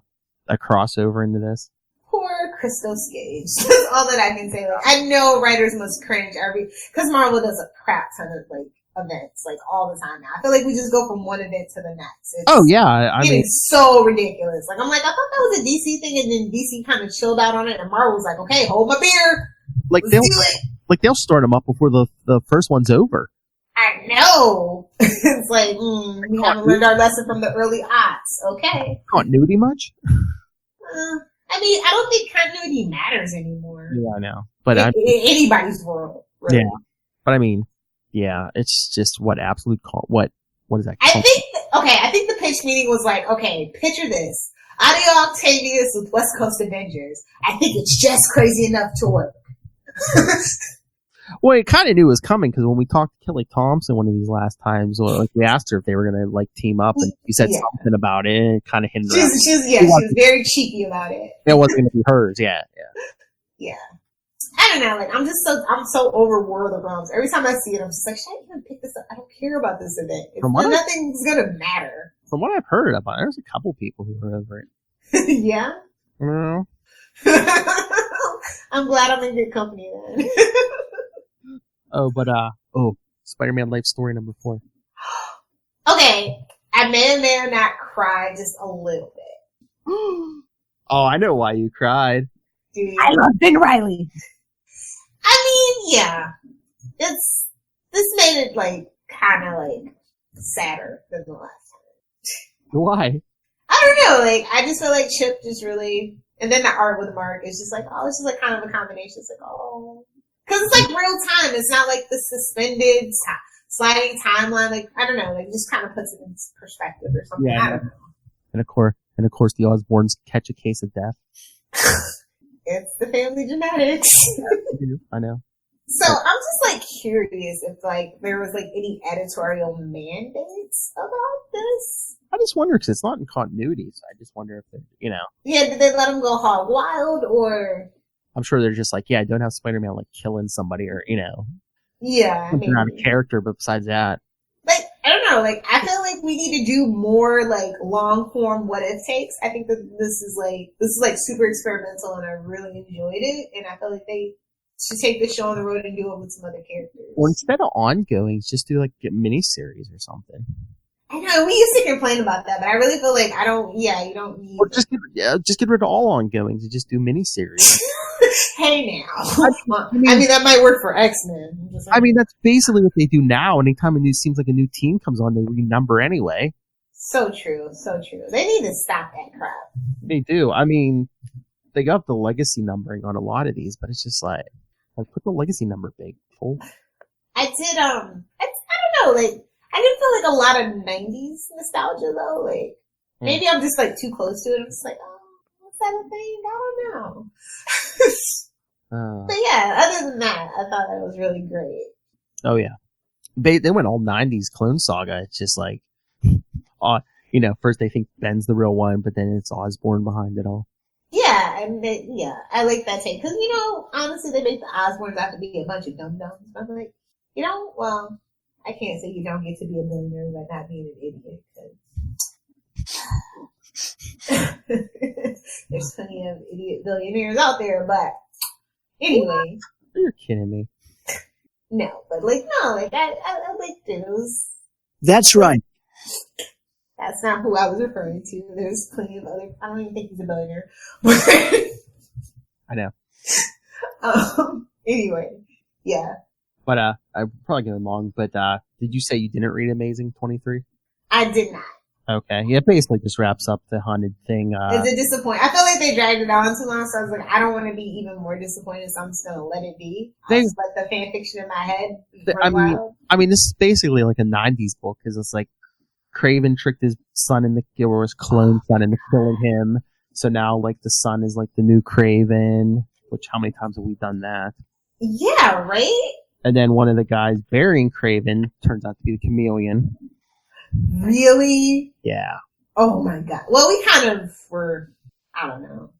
crossover into this. Poor Christos Gage. That's all that I can say. Like, I know writers must cringe because Marvel does a crap ton of like events like all the time now. I feel like we just go from one event to the next. It's so ridiculous. Like I'm like, I thought that was a DC thing, and then DC kind of chilled out on it, and Marvel was like, okay, hold my beer. Let's do it. Like they'll start them up before the first one's over. I know. It's like we haven't learned our lesson from the early aughts. Okay. Continuity much? I mean, I don't think continuity matters anymore. Yeah, I know. But in anybody's world. Really. Yeah. But I mean, yeah, it's just what is that called? I think the pitch meeting was like, okay, picture this. Audio Octavius with West Coast Avengers. I think it's just crazy enough to work. Well, it kind of knew it was coming because when we talked to Kelly Thompson one of these last times, like we asked her if they were going to like team up, and she said something about it, and it kind of hindered. She was very cheeky about it. It wasn't going to be hers. Yeah. I don't know. Like I'm so over War of the Realms. Every time I see it, I'm just like, should I even pick this up? I don't care about this event. Nothing's going to matter. From what I've heard about it, there's a couple people who are over it. Yeah. No. I'm glad I'm in good company then. Spider-Man Life Story number 4. Okay, I may or not cry just a little bit. Oh, I know why you cried. Dude. I love Ben Reilly. I mean, yeah. This made it like kind of like sadder than the last time. Why? I don't know, like I just feel like Chip just really, and then the art with Mark is just like, oh, it's just like kind of a combination. It's like, oh. Because it's like real time. It's not like the suspended sliding timeline. Like I don't know. Like it just kind of puts it in perspective or something. Yeah, I don't know. And of course, the Osborns catch a case of death. It's the family genetics. I know. So I'm just like curious if like there was like any editorial mandates about this. I just wonder because it's not in continuity. So I just wonder if they, Yeah, did they let them go hog wild or? I'm sure they're just like, don't have Spider-Man like killing somebody or, Yeah. They're out of character, but besides that. Like, I don't know, like, I feel like we need to do more, like, long form what if takes. I think that this is super experimental and I really enjoyed it. And I feel like they should take the show on the road and do it with some other characters. Or instead of ongoings, just do like a miniseries or something. I know, we used to complain about that, but I really feel like you don't need. Or just get rid of all ongoings and just do miniseries. Hey now. I mean, that might work for X-Men. I mean, that's basically what they do now. Anytime seems like a new team comes on, they renumber anyway. So true. They need to stop that crap. They do. I mean, they got the legacy numbering on a lot of these, but it's just like put the legacy number big. Full. I did, I don't know, like, I did feel like a lot of 90s nostalgia, though. Like, maybe I'm just, like, too close to it. I'm just like, oh, what's that a thing? I don't know. But yeah, other than that, I thought that was really great. Oh, yeah. They went all 90s Clone Saga. It's just like, first they think Ben's the real one, but then it's Osborn behind it all. Yeah, and I like that take. Because, honestly, they make the Osborns out to be a bunch of dum-dums. I'm like, well, I can't say you don't get to be a billionaire by not being an idiot. Because there's plenty of idiot billionaires out there, but anyway. You're kidding me. No, but I liked it. That's right. That's not who I was referring to. There's plenty of other. I don't even think he's a billionaire. I know. Anyway, yeah. But I'm probably going long. But did you say you didn't read Amazing 23? I did not. Okay, yeah. It basically just wraps up the haunted thing. It's a disappointment. I feel like they dragged it on too long, so I was like, I don't want to be even more disappointed, so I'm just gonna let it be. I'll just let the fan fiction in my head. I mean, this is basically like a '90s book because it's like Kraven tricked his son into his clone son into killing him. So now, like, the son is like the new Kraven. Which how many times have we done that? Yeah, right. And then one of the guys burying Kraven turns out to be the Chameleon. Really? Yeah. Oh my god. Well, we kind of were, I don't know.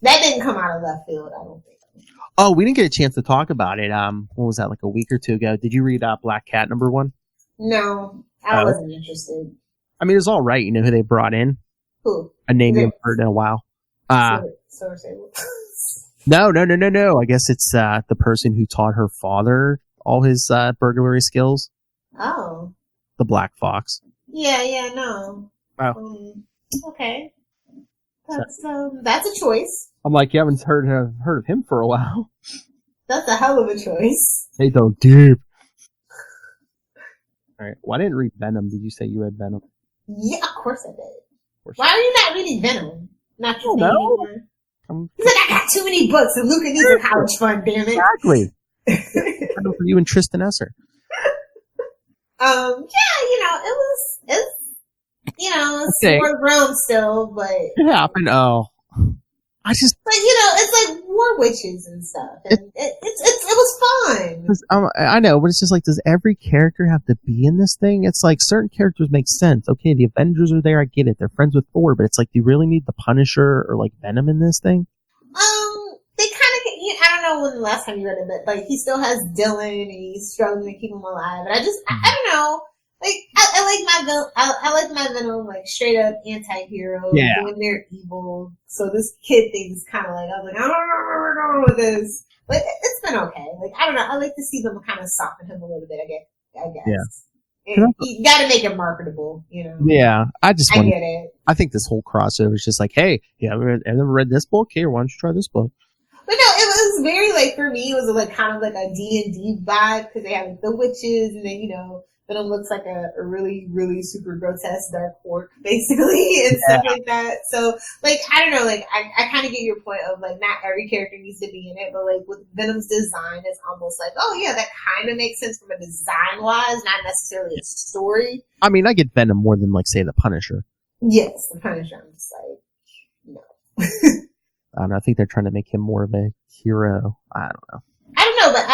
That didn't come out of left field, I don't think. Oh, we didn't get a chance to talk about it. What was that, like a week or two ago? Did you read Black Cat #1? No, I wasn't interested. I mean, it was all right. You know who they brought in? Who? A name you haven't heard in a while. No. I guess it's the person who taught her father all his burglary skills. Oh. The Black Fox. Yeah, no. Oh. Okay. That's a choice. I'm like, you haven't heard of him for a while. That's a hell of a choice. They go deep. All right. Well, I didn't read Venom. Did you say you read Venom? Yeah, of course I did. Why are you not reading Venom? Not just me anymore. He's like, I got too many books, and Luca needs a college fund, damn it. Exactly. I know for you and Tristan Esser. It's more realm still, but it happened. Oh, but it's like war witches and stuff, and it was fun. I know, but it's just like, does every character have to be in this thing? It's like certain characters make sense. Okay, the Avengers are there, I get it. They're friends with Thor, but it's like, do you really need the Punisher or like Venom in this thing? They kind of. I don't know when the last time you read it, but like he still has Dylan, and he's struggling to keep him alive. And I don't know. Like I like my Venom, like straight up anti-hero, doing their evil. So this kid thing's kind of like, I was like, I don't know where we're going with this. But it's been okay. Like, I don't know. I like to see them kind of soften him a little bit. I guess. Yeah. You got to make it marketable, Yeah, I get it. I think this whole crossover is just like, hey, I've never read this book. Here, why don't you try this book? But no, it was very like, for me, it was like kind of like a D&D vibe because they have like the witches, and then Venom looks like a really, really super grotesque dark orc, basically, and stuff like that. So, like, I don't know, like, I kind of get your point of, like, not every character needs to be in it, but, like, with Venom's design, it's almost like, oh, yeah, that kind of makes sense from a design-wise, not necessarily a story. I mean, I get Venom more than, like, say, the Punisher. Yes, the Punisher, I'm just like, no. I don't know, I think they're trying to make him more of a hero. I don't know. I don't know, but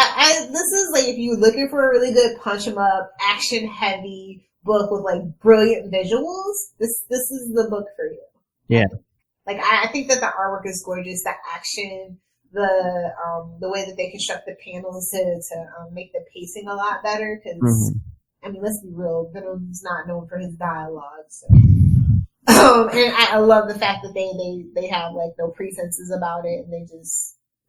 this is like, if you're looking for a really good punch 'em up, action heavy book with like brilliant visuals, this is the book for you. Yeah. Like I think that the artwork is gorgeous, the action, the way that they construct the panels to make the pacing a lot better. Because I mean, let's be real, Venom's not known for his dialogue. So. And I love the fact that they have like no pretenses about it, and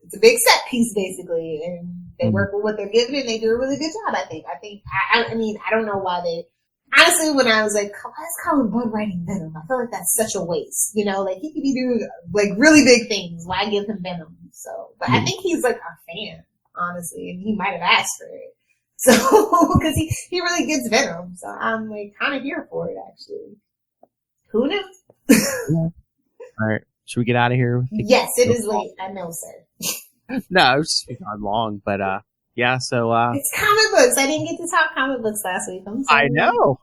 it's a big set piece basically, and they work with what they're given, and they do a really good job. I mean, I don't know why honestly, when I was like, why is Colin Budd writing Venom? I feel like that's such a waste. You know, like he could be doing like really big things. Why give him Venom? So, but I think he's like a fan, honestly, and he might have asked for it. So, because he really gets Venom. So I'm like kind of here for it, actually. Who knows? All right. Should we get out of here? Yes, it is late. I know, sir. No, it's just gone long, but yeah. So it's comic books. I didn't get to talk comic books last week. I'm sorry. I know,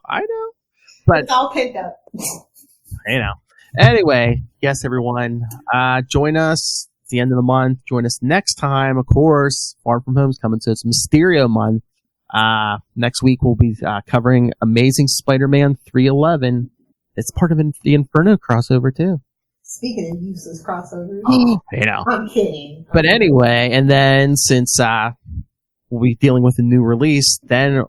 but it's all picked up. You know. Anyway, yes, everyone, join us at the end of the month. Join us next time. Of course, Far From Home's coming, so it's Mysterio month. Next week we'll be covering Amazing Spider-Man 311. It's part of the Inferno crossover too. Speaking of useless crossovers, you know, I'm kidding. But anyway, and then since we'll be dealing with a new release, then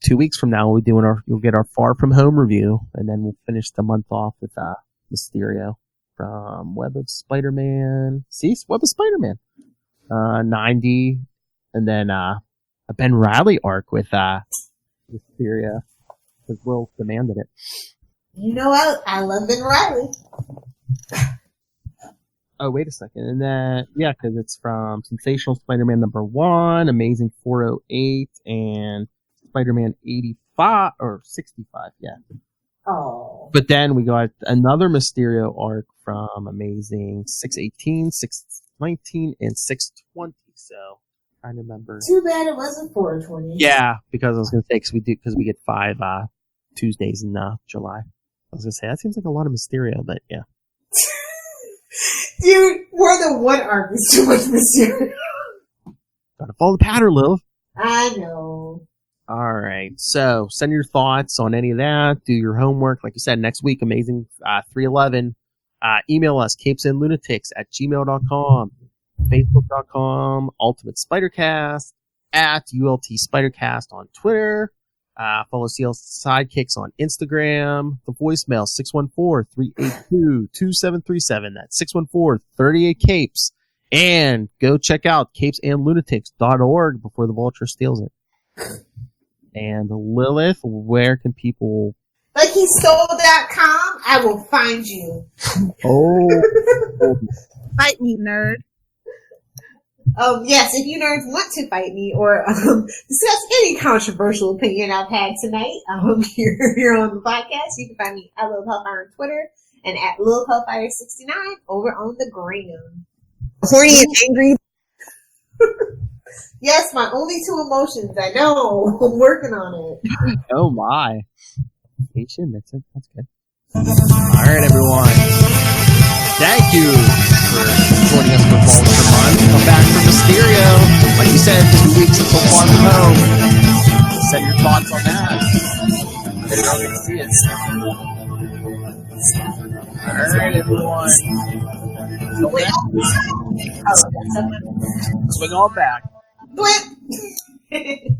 2 weeks from now we'll be doing you'll get our Far From Home review, and then we'll finish the month off with Mysterio from Web of Spider-Man. See, Web of Spider-Man 90, and then a Ben Reilly arc with Mysterio because Will demanded it. You know, I love Ben Reilly. Oh, wait a second. And then, yeah, because it's from Sensational Spider-Man #1, Amazing 408, and Spider-Man 85, or 65, yeah. Oh. But then we got another Mysterio arc from Amazing 618, 619, and 620, so I remember. Too bad it wasn't 420. Yeah, because I was going to say, because we get 5 Tuesdays in July. I was going to say, that seems like a lot of Mysterio, but yeah. Dude, more than one arc is too much Mysterio. Gotta follow the pattern, Lilith. I know. Alright, so send your thoughts on any of that. Do your homework. Like you said, next week, Amazing 311. Email us, capesandlunatics@gmail.com, facebook.com, Ultimate Spidercast, @ULT Spidercast on Twitter. Follow CL Sidekicks on Instagram. The voicemail, 614-382-2737. That's 614-38-CAPES. And go check out capesandlunatics.org before the vulture steals it. And Lilith, where can people... LuckyStole.com, I will find you. Oh. Fight me, nerd. Yes, if you nerds want to fight me or discuss any controversial opinion I've had tonight here on the podcast, you can find me at Lil Hellfire on Twitter and at Lil Hellfire69 over on the gram. Horny and angry. Yes, my only 2 emotions. I know. I'm working on it. Oh my. Patient, that's it. That's good. Alright, everyone. Thank you for joining us for Vulture Month. Come back for Mysterio. Like you said, 2 weeks until Far From Home. Send your thoughts on that. Maybe I'll get to see it. Alright, everyone. Swing on back. Blip!